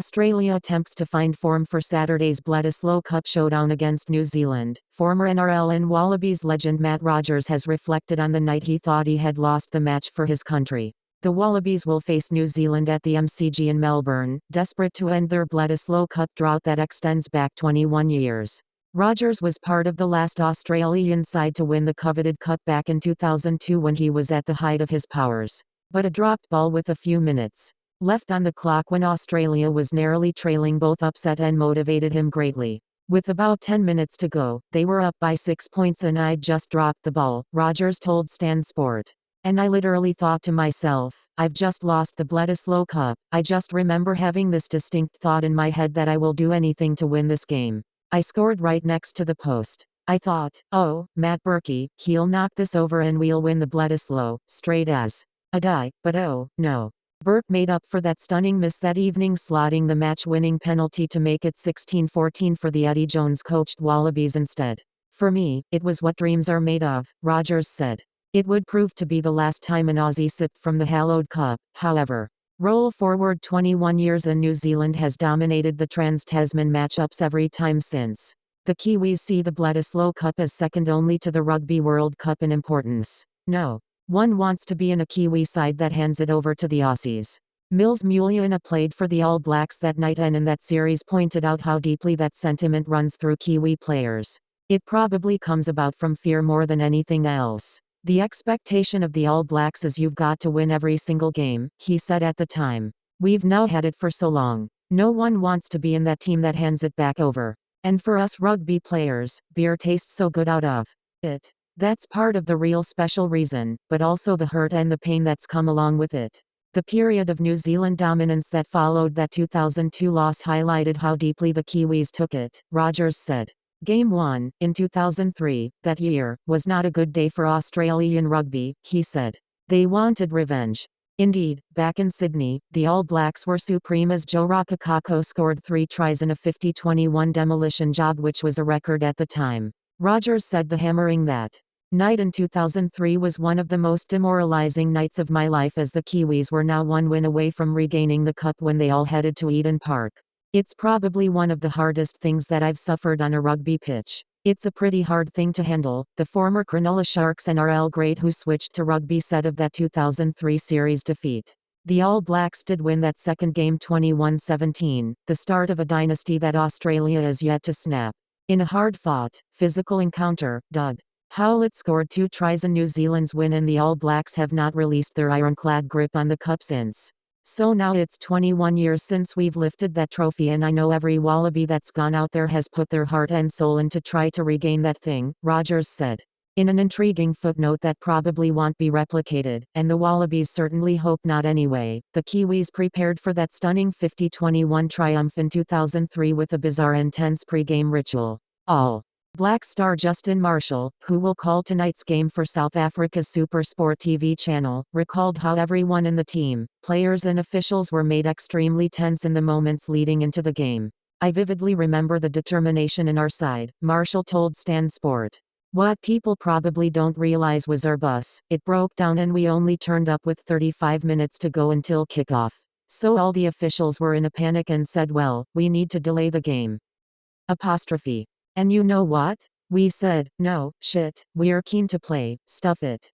Australia attempts to find form for Saturday's Bledisloe Cup showdown against New Zealand. Former NRL and Wallabies legend Matt Rogers has reflected on the night he thought he had lost the match for his country. The Wallabies will face New Zealand at the MCG in Melbourne, desperate to end their Bledisloe Cup drought that extends back 21 years. Rogers was part of the last Australian side to win the coveted cup back in 2002 when he was at the height of his powers. But a dropped ball with a few minutes left on the clock when Australia was narrowly trailing both upset and motivated him greatly. With about 10 minutes to go, they were up by 6 points and I'd just dropped the ball, Rogers told Stan Sport. And I literally thought to myself, I've just lost the Bledisloe Cup. I just remember having this distinct thought in my head that I will do anything to win this game. I scored right next to the post. I thought, oh, Matt Berkey, he'll knock this over and we'll win the Bledisloe, straight as a die, but oh, no. Burke made up for that stunning miss that evening, slotting the match-winning penalty to make it 16-14 for the Eddie Jones-coached Wallabies instead. For me, it was what dreams are made of, Rogers said. It would prove to be the last time an Aussie sipped from the hallowed cup, however. Roll forward 21 years and New Zealand has dominated the Trans-Tasman matchups every time since. The Kiwis see the Bledisloe Cup as second only to the Rugby World Cup in importance. No one wants to be in a Kiwi side that hands it over to the Aussies. Mills Muliana played for the All Blacks that night and in that series pointed out how deeply that sentiment runs through Kiwi players. It probably comes about from fear more than anything else. The expectation of the All Blacks is you've got to win every single game, he said at the time. We've now had it for so long. No one wants to be in that team that hands it back over. And for us rugby players, beer tastes so good out of it. That's part of the real special reason, but also the hurt and the pain that's come along with it. The period of New Zealand dominance that followed that 2002 loss highlighted how deeply the Kiwis took it, Rogers said. Game 1, in 2003, that year, was not a good day for Australian rugby, he said. They wanted revenge. Indeed, back in Sydney, the All Blacks were supreme as Joe Rakakako scored 3 tries in a 50-21 demolition job, which was a record at the time. Rogers said the hammering that night in 2003 was one of the most demoralizing nights of my life as the Kiwis were now one win away from regaining the cup when they all headed to Eden Park. It's probably one of the hardest things that I've suffered on a rugby pitch. It's a pretty hard thing to handle, the former Cronulla Sharks NRL great who switched to rugby said of that 2003 series defeat. The All Blacks did win that second game 21-17, the start of a dynasty that Australia is yet to snap. In a hard-fought, physical encounter, Doug Howlett scored 2 tries in New Zealand's win and the All Blacks have not released their ironclad grip on the cup since. So now it's 21 years since we've lifted that trophy and I know every Wallaby that's gone out there has put their heart and soul in to try to regain that thing, Rogers said. In an intriguing footnote that probably won't be replicated, and the Wallabies certainly hope not anyway, the Kiwis prepared for that stunning 50-21 triumph in 2003 with a bizarre and tense pre-game ritual. All Black star Justin Marshall, who will call tonight's game for South Africa's SuperSport TV channel, recalled how everyone in the team, players and officials were made extremely tense in the moments leading into the game. I vividly remember the determination in our side, Marshall told Stan Sport. What people probably don't realize was our bus, it broke down and we only turned up with 35 minutes to go until kickoff. So all the officials were in a panic and said, well, we need to delay the game. Apostrophe. And you know what? We said, no, shit, we're keen to play, stuff it.